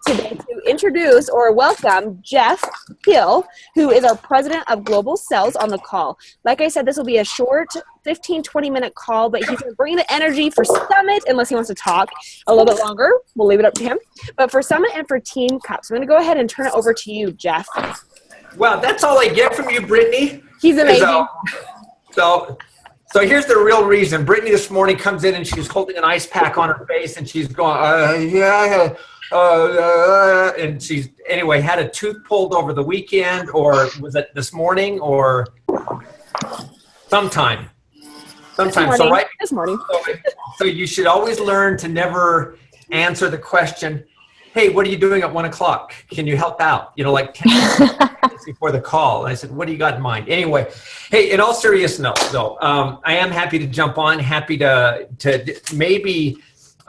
today to introduce or welcome Jeff Hill, who is our president of Global Sales, on the call. Like I said, this will be a short 15-20 minute call, but he's going to bring the energy for Summit, unless he wants to talk a little bit longer. We'll leave it up to him. But for Summit and for Team Cup. So I'm going to go ahead and turn it over to you, Jeff. Well, that's all I get from you, Brittany. He's amazing. So here's the real reason. Brittany this morning comes in and she's holding an ice pack on her face and she's going, and she's, anyway, had a tooth pulled over the weekend, or was it this morning, or sometime. So right this morning. So you should always learn to never answer the question, hey, what are you doing at 1 o'clock? Can you help out? You know, like 10 minutes before the call. And I said, what do you got in mind? Anyway, hey, in all seriousness, though, I am happy to jump on, happy to maybe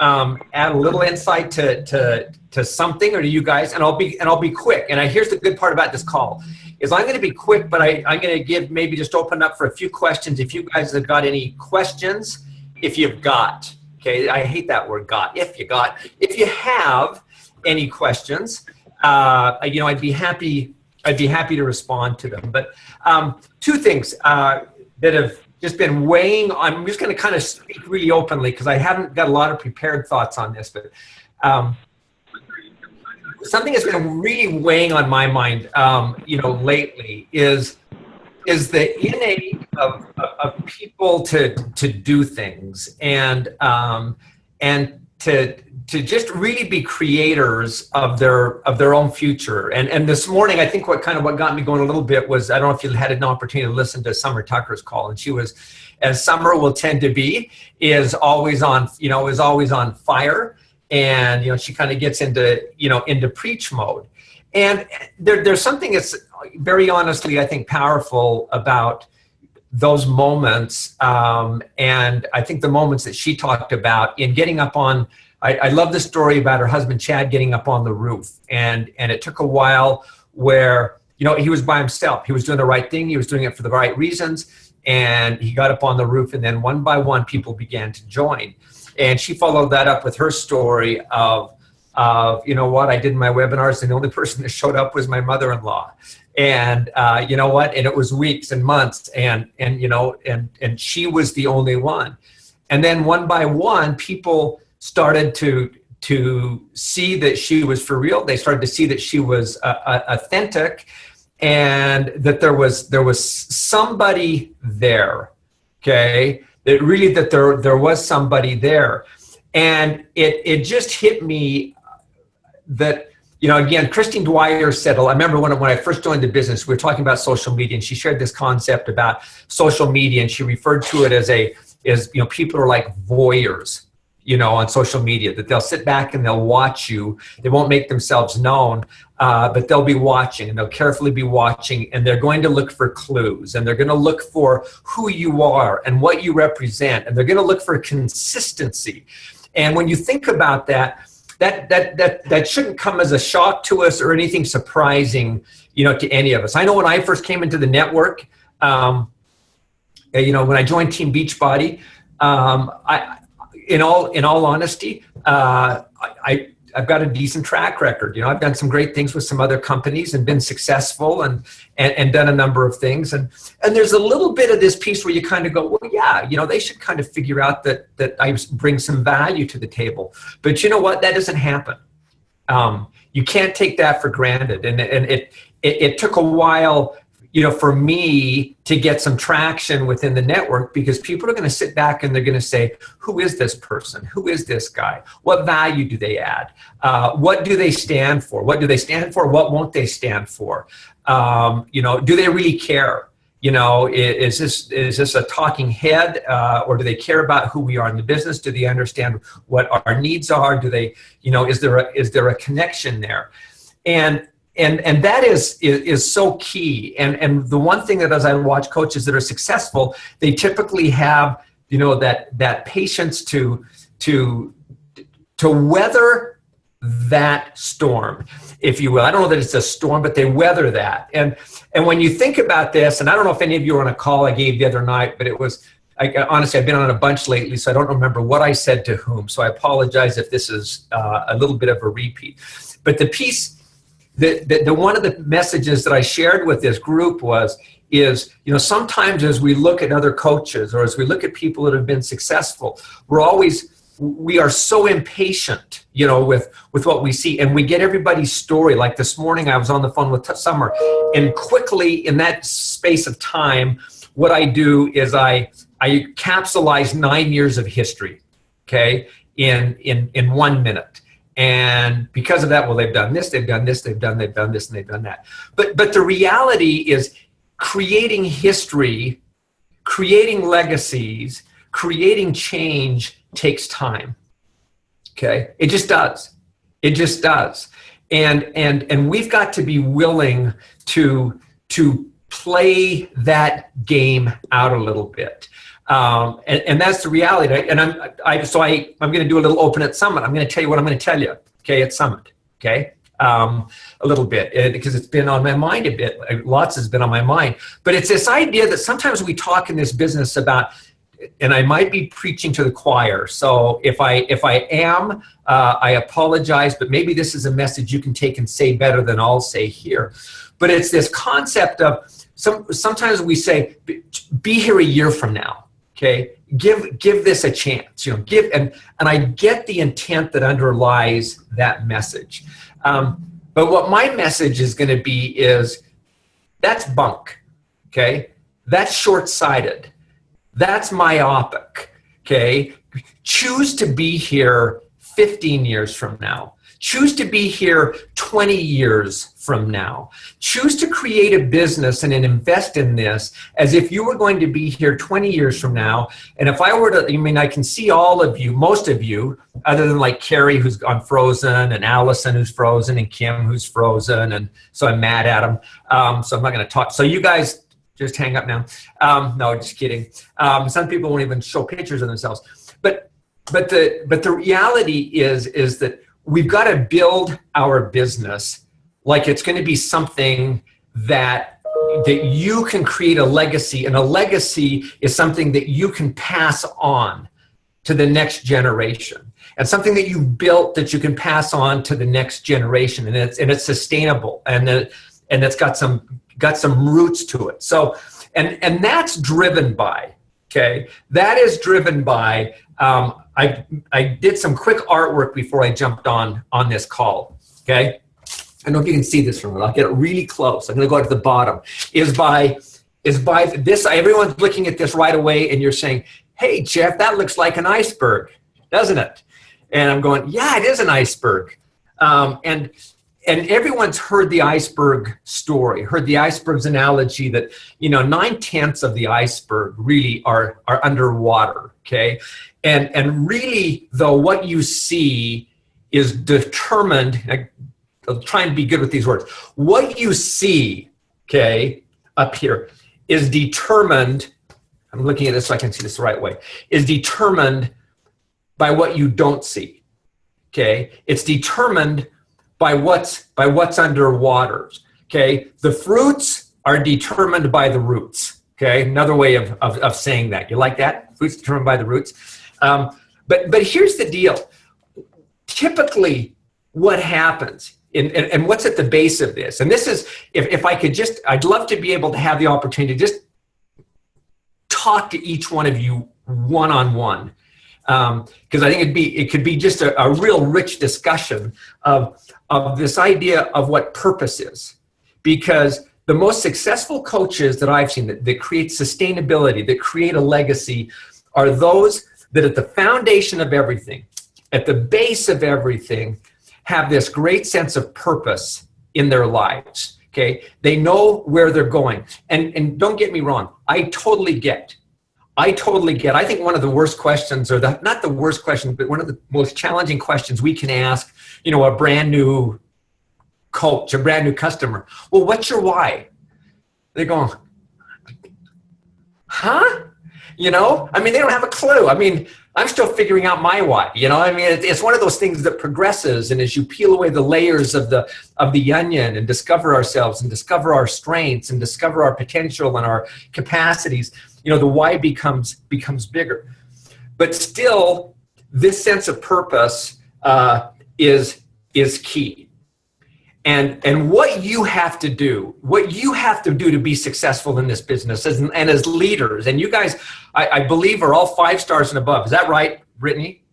add a little insight to something, or to you guys, and I'll be quick. And here's the good part about this call is I'm going to be quick, but I'm going to give maybe just open up for a few questions. If you guys have got any questions, if you've got, okay, I hate that word got, if you have any questions, I'd be happy to respond to them. But two things that have just been weighing. I'm just going to kind of speak really openly because I haven't got a lot of prepared thoughts on this, but something that's been really weighing on my mind, lately is the innate of people to do things and to just really be creators of their own future. And this morning, I think what got me going a little bit was, I don't know if you had an opportunity to listen to Summer Tucker's call, and she was, as Summer will tend to be, is always on fire. And, she kind of gets into preach mode. And there's something that's very honestly, I think, powerful about those moments. And I think the moments that she talked about in getting up on, I love the story about her husband, Chad, getting up on the roof. And it took a while where, he was by himself. He was doing the right thing. He was doing it for the right reasons. And he got up on the roof, and then one by one, people began to join. And she followed that up with her story of I did my webinars, and the only person that showed up was my mother-in-law. And and it was weeks and months, and she was the only one. And then one by one, people started to see that she was for real. They started to see that she was authentic, and that there was somebody there. Okay. That there was somebody there. And it just hit me that, again, Christine Dwyer said, I remember when I first joined the business, we were talking about social media, and she shared this concept about social media, and she referred to it as people are like voyeurs, on social media, that they'll sit back and they'll watch you. They won't make themselves known, but they'll be watching, and they'll carefully be watching, and they're going to look for clues, and they're going to look for who you are and what you represent, and they're going to look for consistency. And when you think about that shouldn't come as a shock to us or anything surprising, to any of us. I know when I first came into the network, when I joined Team Beachbody, in all honesty, I've got a decent track record. I've done some great things with some other companies and been successful and done a number of things. And there's a little bit of this piece where you kind of go, well, yeah, they should kind of figure out that I bring some value to the table. But you know what? That doesn't happen. You can't take that for granted. And it took a while, for me to get some traction within the network, because people are going to sit back and they're going to say, who is this person? Who is this guy? What value do they add? What do they stand for? What do they stand for? What won't they stand for? Do they really care? Is this a talking head, or do they care about who we are in the business? Do they understand what our needs are? Do they, is there a connection there? And that is so key. And the one thing that, as I watch coaches that are successful, they typically have, that patience to weather that storm, if you will. I don't know that it's a storm, but they weather that. And when you think about this, and I don't know if any of you were on a call I gave the other night, but it was honestly, I've been on a bunch lately, so I don't remember what I said to whom. So I apologize if this is a little bit of a repeat. But the piece, the one of the messages that I shared with this group is, you know, sometimes as we look at other coaches or as we look at people that have been successful, we are so impatient, you know, with what we see, and we get everybody's story. Like this morning, I was on the phone with Summer, and quickly in that space of time, what I do is I capsulize 9 years of history, okay, in 1 minute. And because of that, well, they've done this, they've done this, they've done this, and they've done that. But the reality is, creating history, creating legacies, creating change takes time. Okay, it just does. It just does. And we've got to be willing to play that game out a little bit. And that's the reality. And I'm going to do a little open at Summit. I'm going to tell you what I'm going to tell you. Okay, at Summit. Okay. A little bit, because it's been on my mind a bit. Lots has been on my mind. But it's this idea that sometimes we talk in this business about, and I might be preaching to the choir. So if I am, I apologize, but maybe this is a message you can take and say better than I'll say here. But it's this concept of, sometimes we say, be here a year from now. Okay, give this a chance. You know, and I get the intent that underlies that message. But what my message is going to be is, that's bunk. Okay, that's short-sighted. That's myopic. Okay, choose to be here 15 years from now. Choose to be here 20 years from now. Choose to create a business and invest in this as if you were going to be here 20 years from now. And if I were to, I mean, I can see all of you, most of you, other than like Carrie, who's on Frozen, and Allison, who's frozen, and Kim, who's frozen. And so I'm mad at them. So I'm not going to talk. So you guys just hang up now. No, just kidding. Some people won't even show pictures of themselves. But the reality is that we've got to build our business like it's going to be something that you can create a legacy, and a legacy is something that you can pass on to the next generation, and something that you built that you can pass on to the next generation, and it's sustainable, and it's got some roots to it. So, and that's driven by, okay, that is driven by. I did some quick artwork before I jumped on this call, okay? I don't know if you can see this from it. I'll get it really close. I'm going to go to the bottom. Is by this, everyone's looking at this right away, and you're saying, hey, Jeff, that looks like an iceberg, doesn't it? And I'm going, yeah, it is an iceberg. And everyone's heard the iceberg story, heard the iceberg's analogy that, you know, 9/10 of the iceberg really are underwater, okay? And really, though, what you see is determined, I'll try and be good with these words. What you see, okay, up here is determined, I'm looking at this so I can see this the right way, is determined by what you don't see, okay? It's determined by what's underwater, okay? The fruits are determined by the roots, okay? Another way of saying that. You like that? Fruits determined by the roots. But here's the deal. Typically, what happens, and what's at the base of this, and this is, if I could just, I'd love to be able to have the opportunity to just talk to each one of you one-on-one, because I think it could be just a real rich discussion of this idea of what purpose is. Because the most successful coaches that I've seen that create sustainability, that create a legacy, are those that at the foundation of everything, at the base of everything, have this great sense of purpose in their lives, okay? They know where they're going. And don't get me wrong, I totally get. I think one of the worst questions, or not the worst question, but one of the most challenging questions we can ask, you know, a brand new coach, a brand new customer. Well, what's your why? They're going, huh? You know, I mean, they don't have a clue. I mean, I'm still figuring out my why. You know, I mean, it's one of those things that progresses, and as you peel away the layers of the onion and discover ourselves and discover our strengths and discover our potential and our capacities, you know, the why becomes bigger. But still, this sense of purpose is key. And what you have to do to be successful in this business and as leaders, and you guys, I believe, are all 5 stars and above. Is that right, Brittany?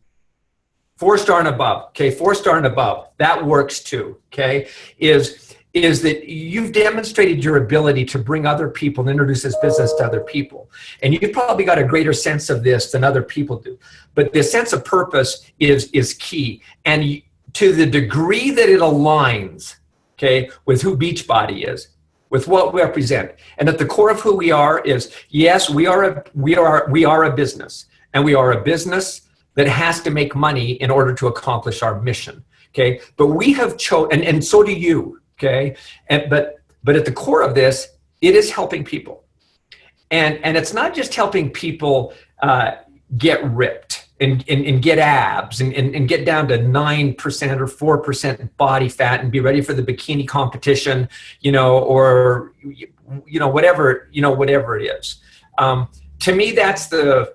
4-star and above. Okay, 4-star and above. That works too. Okay, is that you've demonstrated your ability to bring other people and introduce this business to other people. And you've probably got a greater sense of this than other people do. But the sense of purpose is key. And to the degree that it aligns, okay, with who Beachbody is, with what we represent, and at the core of who we are is, yes, we are a business, and we are a business that has to make money in order to accomplish our mission, okay. But we have chosen, and so do you, okay. But at the core of this, it is helping people, and it's not just helping people get ripped. And get abs and get down to 9% or 4% body fat and be ready for the bikini competition, you know, or, you know, whatever it is. To me, that's a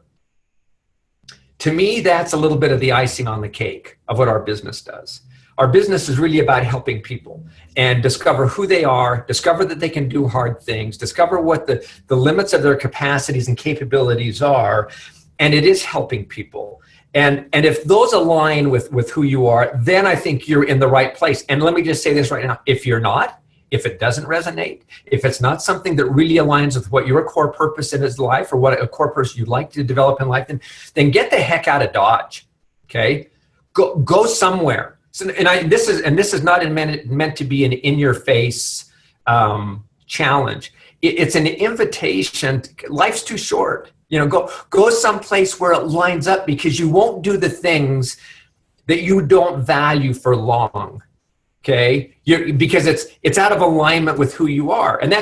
little bit of the icing on the cake of what our business does. Our business is really about helping people and discover who they are, discover that they can do hard things, discover what the limits of their capacities and capabilities are. And it is helping people. And if those align with who you are, then I think you're in the right place. And let me just say this right now. If you're not, if it doesn't resonate, if it's not something that really aligns with what your core purpose in his life or what a core purpose you'd like to develop in life, then get the heck out of Dodge, okay? Go somewhere. So, this is not meant to be an in-your-face challenge. It's an invitation. Life's too short. You know, go someplace where it lines up, because you won't do the things that you don't value for long, okay? Because it's out of alignment with who you are. And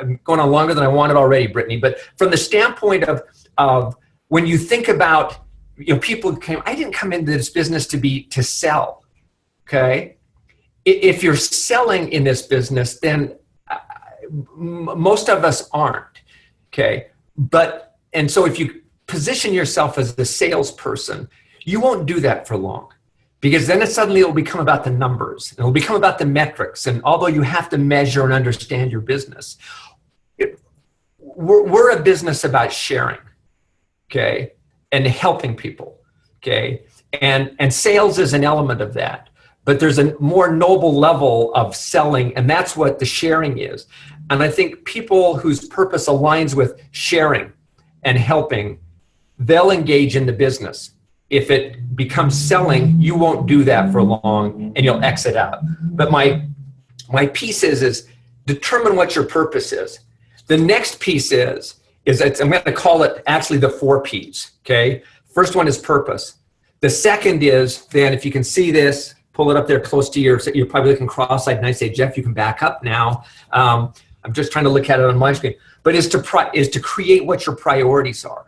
I'm going on longer than I wanted already, Brittany, but from the standpoint of when you think about, you know, I didn't come into this business to sell, okay? If you're selling in this business, then most of us aren't, okay? And so if you position yourself as the salesperson, you won't do that for long, because then it will become about the numbers. It'll become about the metrics. And although you have to measure and understand your business, we're a business about sharing, okay, and helping people, okay? And sales is an element of that. But there's a more noble level of selling, and that's what the sharing is. And I think people whose purpose aligns with sharing and helping, they'll engage in the business. If it becomes selling, you won't do that for long and you'll exit out. But my piece is determine what your purpose is. The next piece is I'm going to call it actually the 4 Ps, okay? First one is purpose. The second is, then if you can see this, pull it up there close to you're probably looking cross-eyed, and I say, Jeff, you can back up now. I'm just trying to look at it on my screen. But is to create what your priorities are,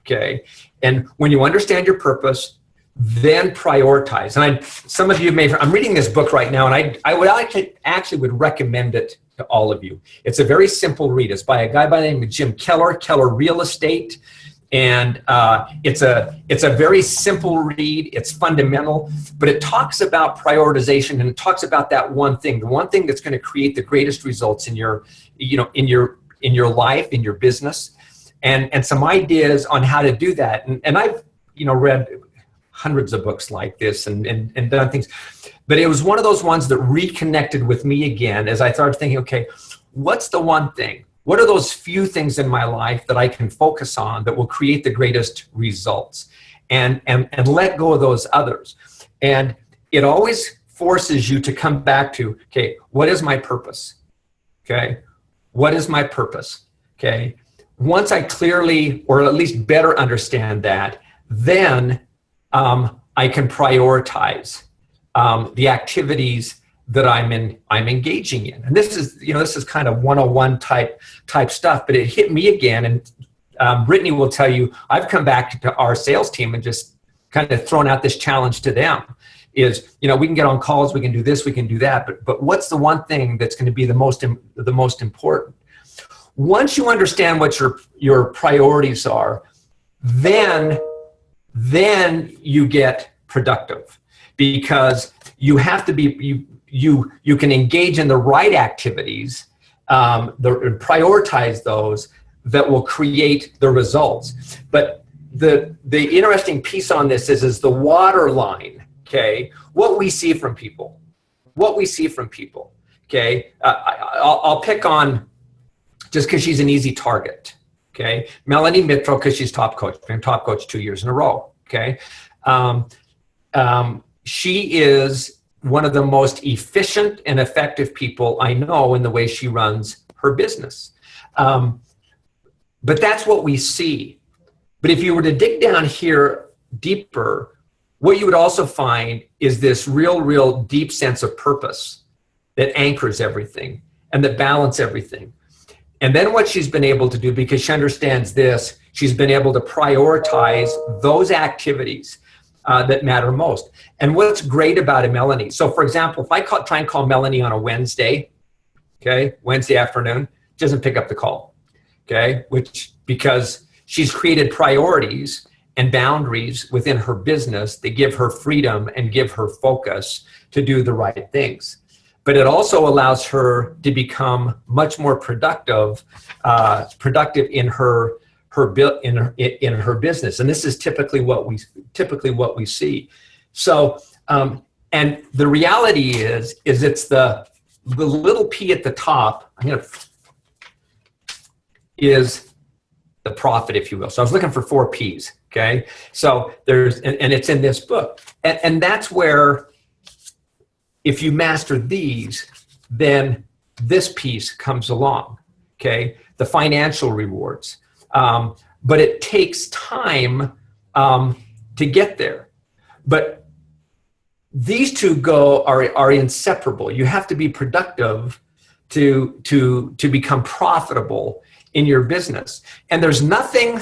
okay? And when you understand your purpose, then prioritize. And some of you I'm reading this book right now, and I would actually would recommend it to all of you. It's a very simple read. It's by a guy by the name of Jim Keller Real Estate. And it's a very simple read. It's fundamental, but it talks about prioritization, and it talks about that one thing, the one thing that's going to create the greatest results in your life, in your business, and some ideas on how to do that. And I've read hundreds of books like this and done things, but it was one of those ones that reconnected with me again as I started thinking, okay, what's the one thing? What are those few things in my life that I can focus on that will create the greatest results, and let go of those others? And it always forces you to come back to, okay, what is my purpose? Okay, what is my purpose? Okay, once I clearly, or at least better understand that, then I can prioritize the activities that I'm engaging in. And this is kind of 101 type stuff, but it hit me again. And Brittany will tell you, I've come back to our sales team and just kind of thrown out this challenge to them is, we can get on calls, we can do this, we can do that, but what's the one thing that's going to be the most important? Once you understand what your priorities are, then you get productive, because you have to be, you can engage in the right activities, prioritize those that will create the results. But the interesting piece on this is the water line, okay? What we see from people, okay? I'll pick on, just because she's an easy target, okay? Melanie Mitro, because she's top coach, been top coach 2 years in a row, okay? She is one of the most efficient and effective people I know in the way she runs her business. But that's what we see. But if you were to dig down here deeper, what you would also find is this real deep sense of purpose that anchors everything and that balance everything. And then what she's been able to do, because she understands this, she's been able to prioritize those activities that matter most. And what's great about it, Melanie, so for example, if I try and call Melanie on a Wednesday, okay, Wednesday afternoon, she doesn't pick up the call, okay, because she's created priorities and boundaries within her business that give her freedom and give her focus to do the right things. But it also allows her to become much more productive in her business, and this is typically what we see. So, and the reality is it's the little p at the top. Is the profit, if you will. So I was looking for 4 P's. Okay, so and it's in this book, and that's where, if you master these, then this piece comes along. Okay, the financial rewards. But it takes time to get there. But these two are inseparable. You have to be productive to become profitable in your business. And there's nothing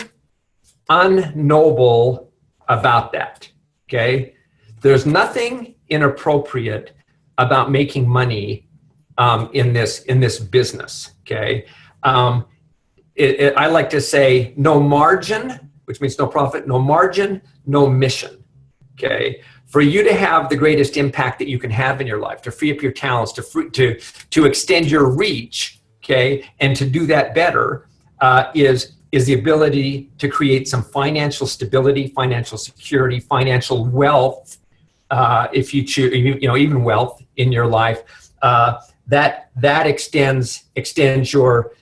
unnoble about that. Okay? There's nothing inappropriate about making money in this business. Okay? I like to say no margin, which means no profit, no margin, no mission, okay? For you to have the greatest impact that you can have in your life, to free up your talents, to extend your reach, okay, and to do that better is the ability to create some financial stability, financial security, financial wealth, if you choose, even wealth in your life, that extends your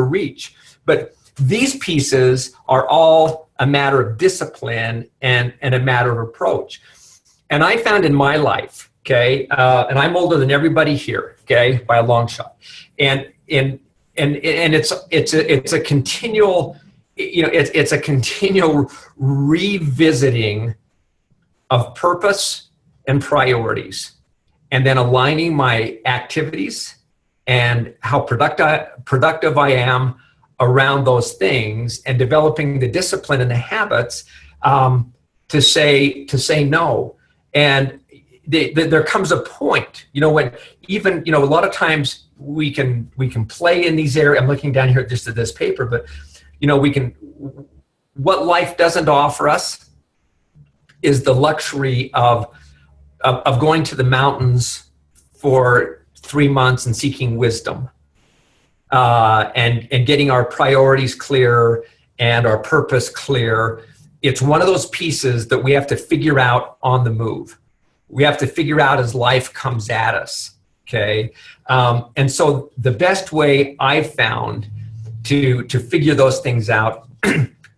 reach. But these pieces are all a matter of discipline and a matter of approach. And I found in my life, okay, and I'm older than everybody here, okay, by a long shot, and it's a continual, it's a continual revisiting of purpose and priorities, and then aligning my activities and how productive I am around those things, and developing the discipline and the habits to say no. And there comes a point, when even, a lot of times we can play in these areas. I'm looking down here just at this paper, but what life doesn't offer us is the luxury of going to the mountains for 3 months and seeking wisdom, and getting our priorities clear and our purpose clear. It's one of those pieces that we have to figure out on the move. We have to figure out as life comes at us, okay? And so the best way I've found to figure those things out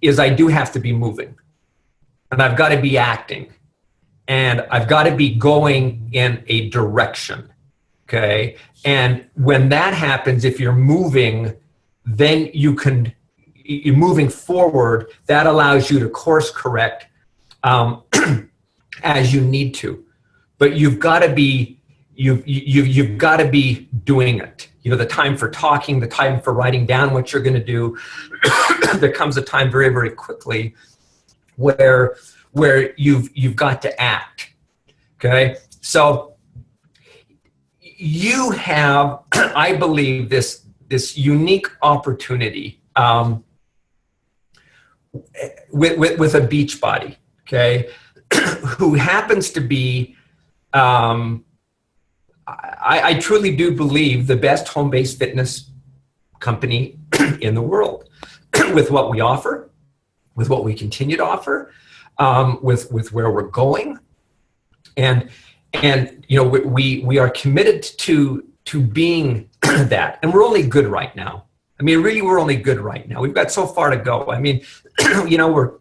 is I do have to be moving, and I've got to be acting, and I've got to be going in a direction. Okay. And when that happens, if you're moving, then you're moving forward. That allows you to course correct as you need to. But you've got to be you've got to be doing it. the time for talking, the time for writing down what you're going to do. There comes a time very, very quickly where you've got to act. Okay, so you have, I believe, this unique opportunity with a beach body, okay, who happens to be, I truly do believe, the best home-based fitness company in the world with what we offer, with what we continue to offer, with where we're going. And we are committed to being that. And we're only good right now. I mean, really, we're only good right now. We've got so far to go. I mean, we're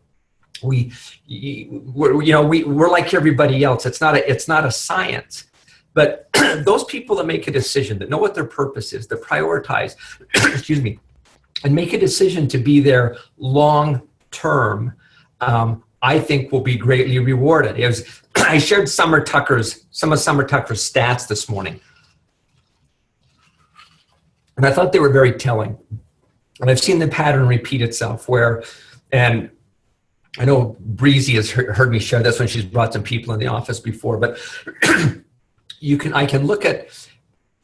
like everybody else. It's not a science. But those people that make a decision, that know what their purpose is, that prioritize, excuse me, and make a decision to be there long term, I think will be greatly rewarded. I shared some of Summer Tucker's stats this morning, and I thought they were very telling. And I've seen the pattern repeat itself and I know Breezy has heard me share this when she's brought some people in the office before, but I can look at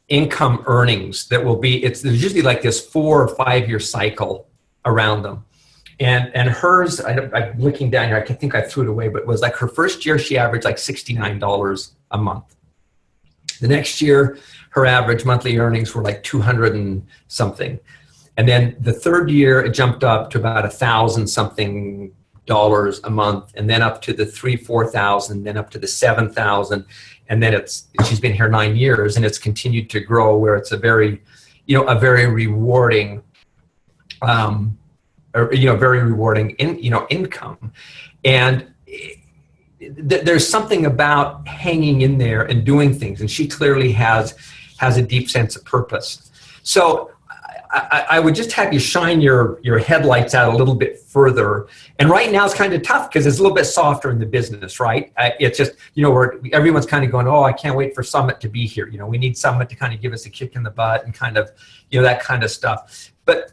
income earnings that will be, there's usually like this 4 or 5 year cycle around them. And hers, I'm looking down here, I think I threw it away, but it was like her first year, she averaged like $69 a month. The next year, her average monthly earnings were like 200 and something. And then the third year, it jumped up to about $1,000-something a month, and then up to the 4,000, then up to the 7,000. And then she's been here 9 years, and it's continued to grow where it's a very rewarding, income. And there's something about hanging in there and doing things. And she clearly has a deep sense of purpose. So I would just have you shine your headlights out a little bit further. And right now it's kind of tough because it's a little bit softer in the business, right? It's just, where everyone's kind of going, oh, I can't wait for Summit to be here. We need Summit to kind of give us a kick in the butt and kind of, that kind of stuff. But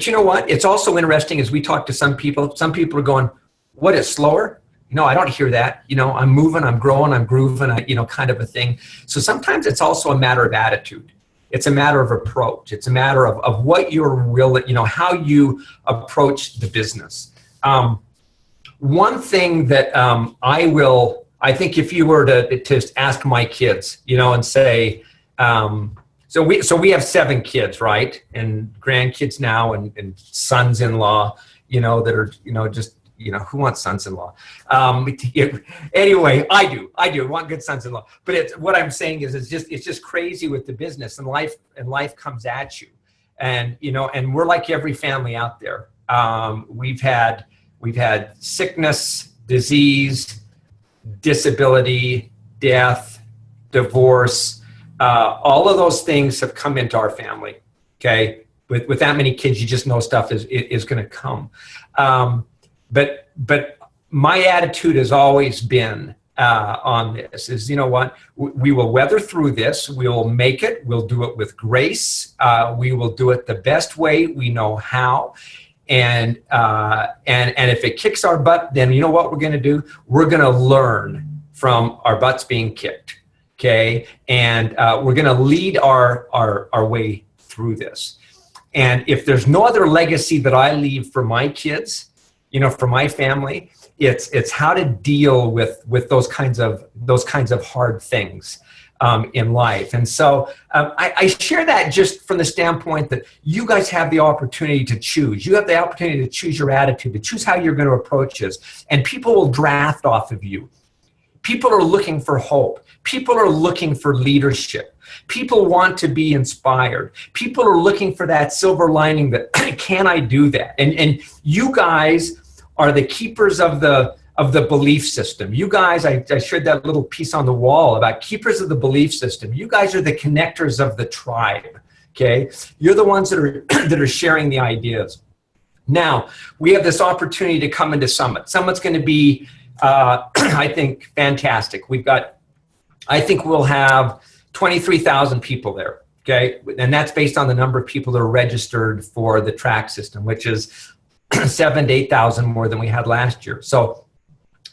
you know what? It's also interesting as we talk to some people are going, what is slower? I don't hear that. I'm moving, I'm growing, I'm grooving, kind of a thing. So sometimes it's also a matter of attitude. It's a matter of approach. It's a matter of what you're willing, how you approach the business. One thing that I think if you were to ask my kids, and say, so we have 7 kids, right? And grandkids now and sons-in-law, that are, just, who wants sons-in-law? Anyway, I do. I want good sons-in-law. But what I'm saying is it's just crazy with the business, and life comes at you. And, and we're like every family out there. We've had sickness, disease, disability, death, divorce. All of those things have come into our family. Okay. With that many kids, you just know stuff is going to come. But my attitude has always been on this is, what, we will weather through this. We will make it. We'll do it with grace. We will do it the best way we know how. And if it kicks our butt, then you know what we're going to do? We're going to learn from our butts being kicked. Okay. And we're going to lead our way through this. And if there's no other legacy that I leave for my kids, for my family, it's how to deal with those kinds of hard things in life. And so I share that just from the standpoint that you guys have the opportunity to choose. You have the opportunity to choose your attitude, to choose how you're going to approach this. And people will draft off of you. People are looking for hope. People are looking for leadership. People want to be inspired. People are looking for that silver lining that, can I do that? And you guys are the keepers of the belief system. You guys, I shared that little piece on the wall about keepers of the belief system. You guys are the connectors of the tribe, okay? You're the ones that are sharing the ideas. Now, we have this opportunity to come into Summit. Summit's going to be, I think, fantastic. I think we'll have 23,000 people there, Okay. And that's based on the number of people that are registered for the track system, which is 7,000 to 8,000 more than we had last year. So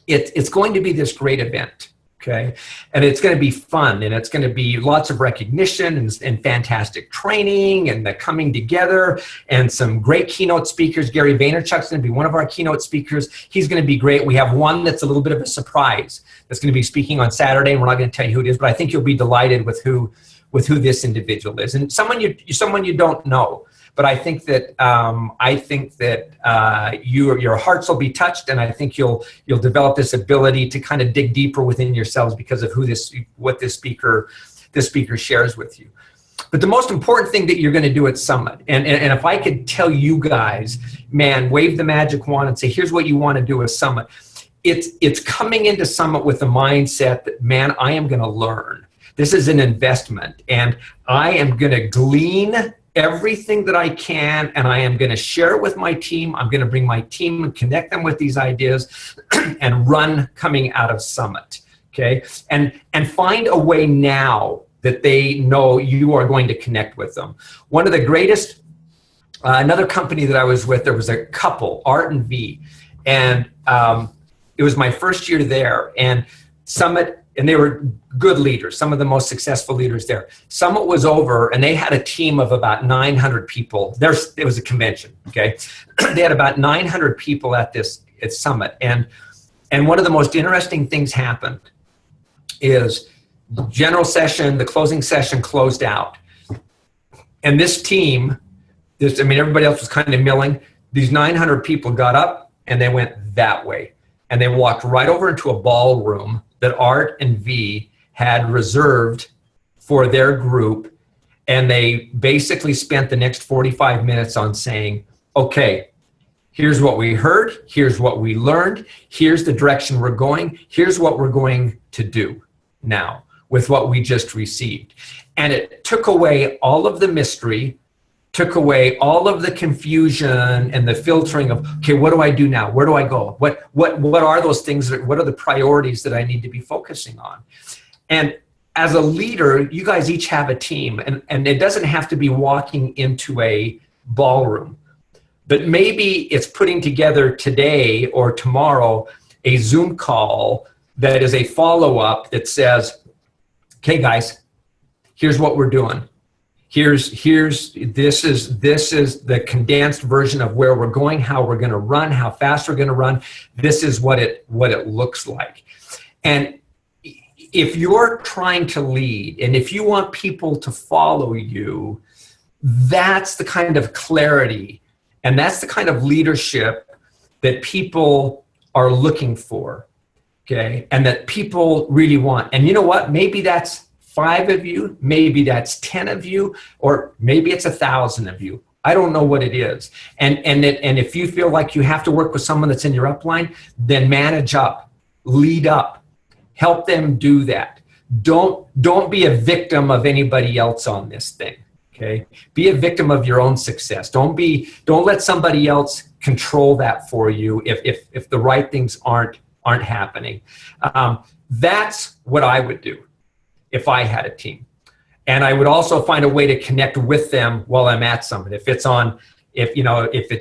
it's going to be this great event. Okay. And it's going to be fun, and it's going to be lots of recognition and fantastic training and the coming together and some great keynote speakers. Gary Vaynerchuk's going to be one of our keynote speakers. He's going to be great. We have one that's a little bit of a surprise that's going to be speaking on Saturday, and we're not going to tell you who it is, but I think you'll be delighted with who this individual is, and someone you don't know. But I think that your hearts will be touched, and I think you'll develop this ability to kind of dig deeper within yourselves because of what this speaker shares with you. But the most important thing that you're going to do at Summit, and if I could tell you guys, man, wave the magic wand and say, here's what you want to do at Summit. It's coming into Summit with the mindset that, man, I am going to learn. This is an investment, and I am going to glean everything that I can, and I am going to share it with my team. I'm going to bring my team and connect them with these ideas and run coming out of Summit. Okay. And find a way now that they know you are going to connect with them. One of the greatest, another company that I was with, there was a couple, Art and V, and it was my first year there, and Summit, and they were good leaders, some of the most successful leaders there. Summit was over, and they had a team of about 900 people. It was a convention, okay? They had about 900 people at Summit, and one of the most interesting things happened is general session, the closing session closed out, and this team, everybody else was kind of milling. These 900 people got up, and they went that way, and they walked right over into a ballroom that Art and V had reserved for their group, and they basically spent the next 45 minutes on saying, okay, here's what we heard, here's what we learned, here's the direction we're going, here's what we're going to do now with what we just received. And it took away all of the mystery, took away all of the confusion and the filtering of, okay, what do I do now? Where do I go? What are those things? What are the priorities that I need to be focusing on? And as a leader, you guys each have a team, and it doesn't have to be walking into a ballroom, but maybe it's putting together today or tomorrow a Zoom call that is a follow-up that says, okay, guys, here's what we're doing. This is the condensed version of where we're going, how we're going to run, how fast we're going to run. This is what it looks like. And if you're trying to lead, and if you want people to follow you, that's the kind of clarity and that's the kind of leadership that people are looking for, okay? And that people really want. And you know what? Maybe that's 5 of you, maybe that's 10 of you, or maybe it's 1,000 of you. I don't know what it is. And if you feel like you have to work with someone that's in your upline, then manage up, lead up, help them do that. Don't be a victim of anybody else on this thing. Okay? Be a victim of your own success. Don't let somebody else control that for you if the right things aren't happening. That's what I would do if I had a team. And I would also find a way to connect with them while I'm at Summit. If it's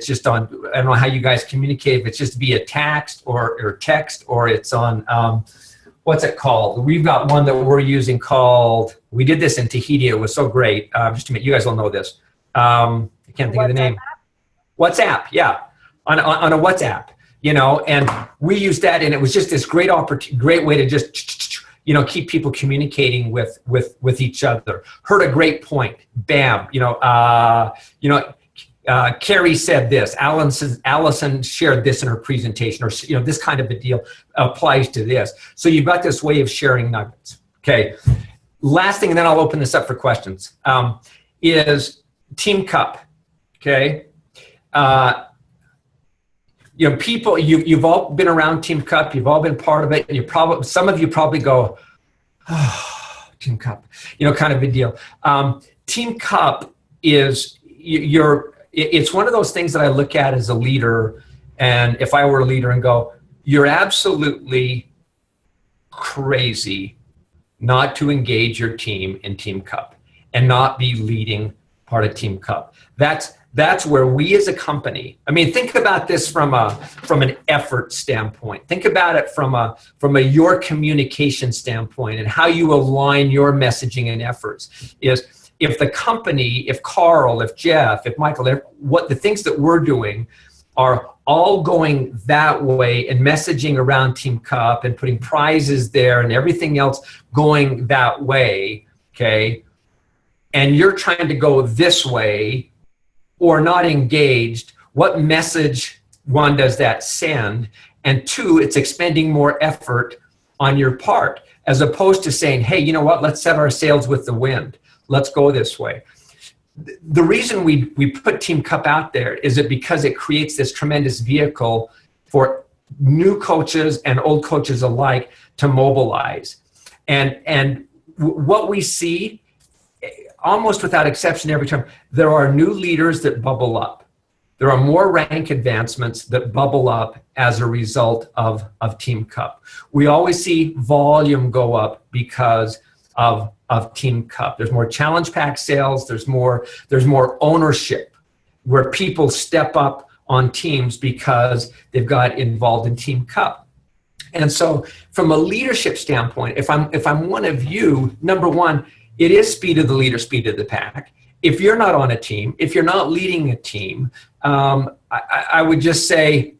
just on, I don't know how you guys communicate, if it's just via text or it's on, what's it called? We've got one that we're using called, we did this in Tahiti. It was so great. Just a minute, you guys will know this. I can't think of the name. WhatsApp, yeah. On a WhatsApp, and we used that, and it was just this great way to just, keep people communicating with each other. Heard a great point. Bam. Carrie said this. Allison shared this in her presentation, or this kind of a deal applies to this. So you've got this way of sharing nuggets. Okay. Last thing, and then I'll open this up for questions. Is Team Cup. Okay. People, you've all been around Team Cup. You've all been part of it. And some of you probably go, oh, Team Cup, kind of a deal. Team Cup is it's one of those things that I look at as a leader. And if I were a leader and go, you're absolutely crazy not to engage your team in Team Cup. and not be leading part of Team Cup. That's where we as a company, I mean, think about this from an effort standpoint. Think about it from a your communication standpoint and how you align your messaging and efforts. Is if the company, if Carl, if Jeff, if Michael, what the things that we're doing are all going that way and messaging around Team Cup and putting prizes there and everything else going that way, okay? And you're trying to go this way or not engaged, what message, one, does that send? And two, it's expending more effort on your part, as opposed to saying, hey, you know what, let's set our sails with the wind. Let's go this way. The reason we put Team Cup out there is it because it creates this tremendous vehicle for new coaches and old coaches alike to mobilize. And what we see, almost without exception every time, there are new leaders that bubble up. There are more rank advancements that bubble up as a result of Team Cup. We always see volume go up because of Team Cup. There's more challenge pack sales. There's more ownership where people step up on teams because they've got involved in Team Cup. And so from a leadership standpoint, if I'm one of you, number one, it is speed of the leader, speed of the pack. If you're not on a team, if you're not leading a team, I would just say,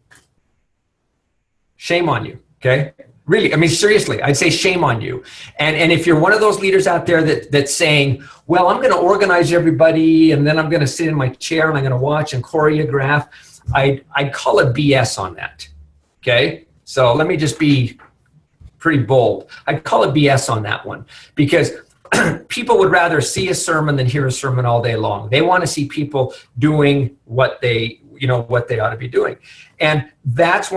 shame on you, okay? Really, I mean, seriously, I'd say shame on you. And if you're one of those leaders out there that's saying, well, I'm going to organize everybody and then I'm going to sit in my chair and I'm going to watch and choreograph, I'd call it BS on that, okay? So let me just be pretty bold. I'd call it BS on that one because people would rather see a sermon than hear a sermon all day long. They want to see people doing what they ought to be doing. And that's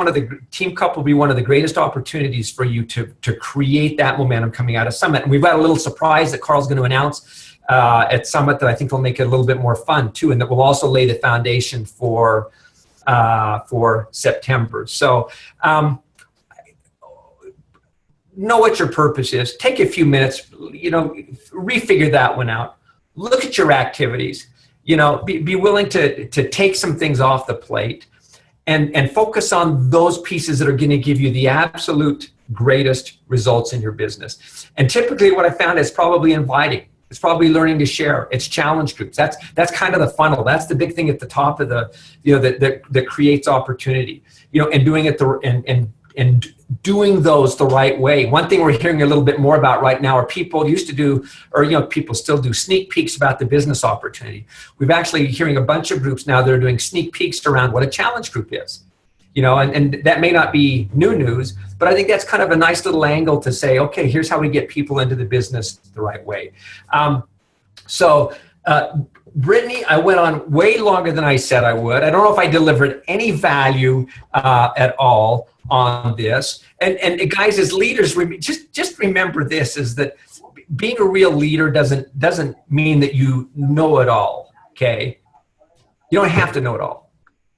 Team Cup will be one of the greatest opportunities for you to create that momentum coming out of Summit. And we've got a little surprise that Carl's going to announce at Summit that I think will make it a little bit more fun too. And that will also lay the foundation for September. So, know what your purpose is. Take a few minutes, refigure that one out. Look at your activities. Be willing to take some things off the plate and focus on those pieces that are going to give you the absolute greatest results in your business. And typically what I found is probably inviting. It's probably learning to share. It's challenge groups. That's kind of the funnel. That's the big thing at the top of that creates opportunity. And doing it and doing those the right way. One thing we're hearing a little bit more about right now are people used to do, or people still do sneak peeks about the business opportunity. We've actually hearing a bunch of groups now that are doing sneak peeks around what a challenge group is. And that may not be new news, but I think that's kind of a nice little angle to say, okay, here's how we get people into the business the right way. Brittany, I went on way longer than I said I would. I don't know if I delivered any value at all on this. And guys, as leaders, just remember this, is that being a real leader doesn't mean that you know it all, okay? You don't have to know it all,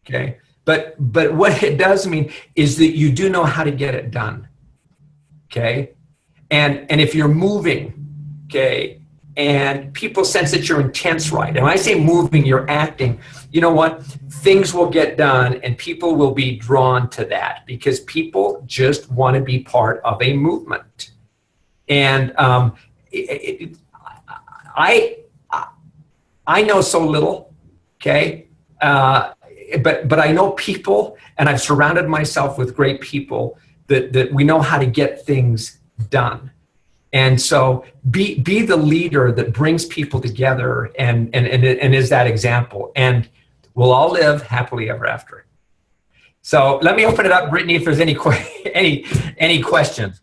okay? But what it does mean is that you do know how to get it done, okay? And if you're moving, okay, and people sense that your intent's right. And when I say moving, you're acting, you know what? Things will get done and people will be drawn to that because people just want to be part of a movement. And I know so little, okay? But I know people, and I've surrounded myself with great people that we know how to get things done. And so be the leader that brings people together and is that example. And we'll all live happily ever after. So let me open it up, Brittany, if there's any questions.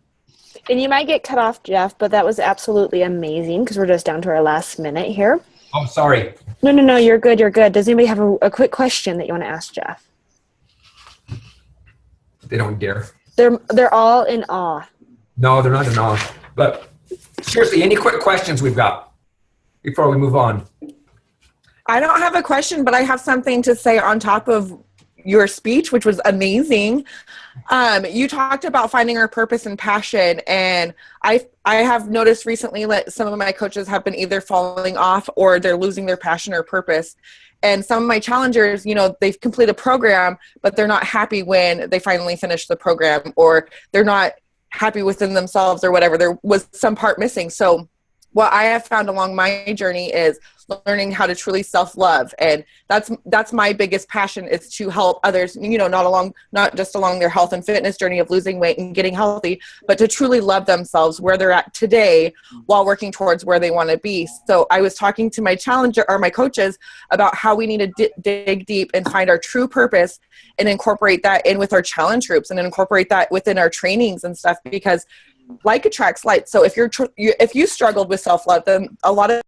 And you might get cut off, Jeff, but that was absolutely amazing because we're just down to our last minute here. Oh, sorry. No, you're good. Does anybody have a quick question that you want to ask Jeff? They don't dare. They're all in awe. No, they're not in awe. But seriously, any quick questions we've got before we move on? I don't have a question, but I have something to say on top of your speech, which was amazing. You talked about finding our purpose and passion, and I have noticed recently that some of my coaches have been either falling off or they're losing their passion or purpose. And some of my challengers, you know, they've completed a program, but they're not happy when they finally finish the program, or they're not happy within themselves or whatever. There was some part missing. So what I have found along my journey is learning how to truly self-love. And that's my biggest passion, is to help others, you know, not just along their health and fitness journey of losing weight and getting healthy, but to truly love themselves where they're at today while working towards where they want to be. So I was talking to my challenger or my coaches about how we need to dig deep and find our true purpose and incorporate that in with our challenge groups and incorporate that within our trainings and stuff, because like attracts like. So if you struggled with self-love, then a lot of